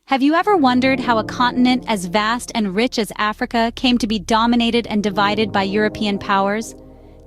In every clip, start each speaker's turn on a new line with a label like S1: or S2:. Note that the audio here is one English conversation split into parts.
S1: Have you ever wondered how a continent as vast and rich as Africa came to be dominated and divided by European powers?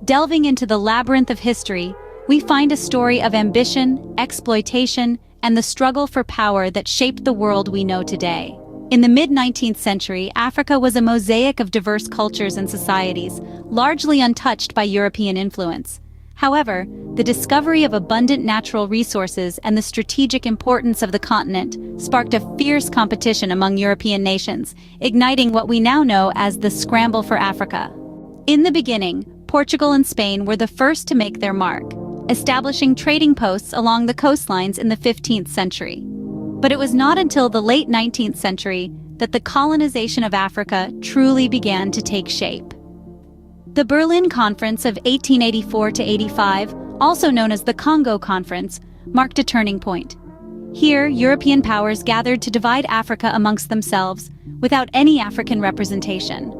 S1: Delving into the labyrinth of history, we find a story of ambition, exploitation, and the struggle for power that shaped the world we know today. In the mid-19th century, Africa was a mosaic of diverse cultures and societies, largely untouched by European influence. However, the discovery of abundant natural resources and the strategic importance of the continent sparked a fierce competition among European nations, igniting what we now know as the scramble for Africa. In the beginning, Portugal and Spain were the first to make their mark, establishing trading posts along the coastlines in the 15th century. But it was not until the late 19th century that the colonization of Africa truly began to take shape. The Berlin Conference of 1884–85, also known as the Congo Conference, marked a turning point. Here, European powers gathered to divide Africa amongst themselves, without any African representation.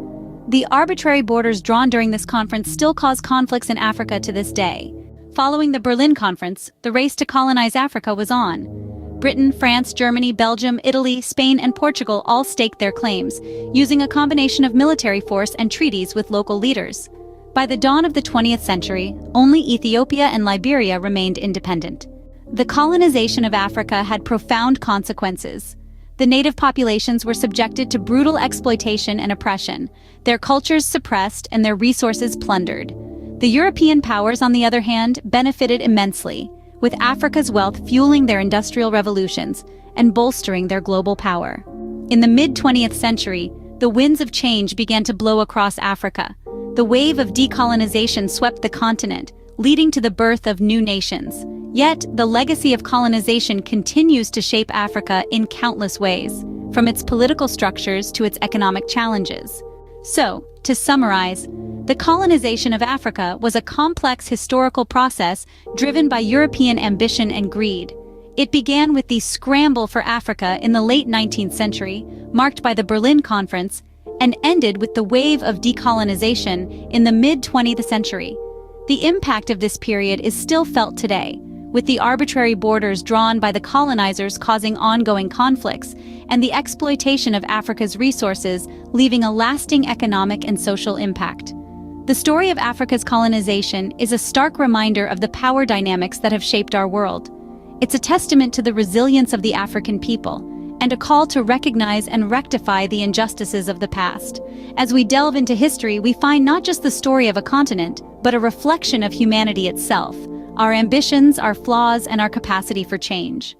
S1: The arbitrary borders drawn during this conference still cause conflicts in Africa to this day. Following the Berlin Conference, the race to colonize Africa was on. Britain, France, Germany, Belgium, Italy, Spain, and Portugal all staked their claims, using a combination of military force and treaties with local leaders. By the dawn of the 20th century, only Ethiopia and Liberia remained independent. The colonization of Africa had profound consequences. The native populations were subjected to brutal exploitation and oppression, their cultures suppressed and their resources plundered. The European powers, on the other hand, benefited immensely, with Africa's wealth fueling their industrial revolutions and bolstering their global power. In the mid-20th century, the winds of change began to blow across Africa. The wave of decolonization swept the continent, leading to the birth of new nations. Yet, the legacy of colonization continues to shape Africa in countless ways, from its political structures to its economic challenges. So, to summarize, the colonization of Africa was a complex historical process driven by European ambition and greed. It began with the scramble for Africa in the late 19th century, marked by the Berlin Conference, and ended with the wave of decolonization in the mid-20th century. The impact of this period is still felt today, with the arbitrary borders drawn by the colonizers causing ongoing conflicts, and the exploitation of Africa's resources leaving a lasting economic and social impact. The story of Africa's colonization is a stark reminder of the power dynamics that have shaped our world. It's a testament to the resilience of the African people, and a call to recognize and rectify the injustices of the past. As we delve into history, we find not just the story of a continent, but a reflection of humanity itself, our ambitions, our flaws, and our capacity for change.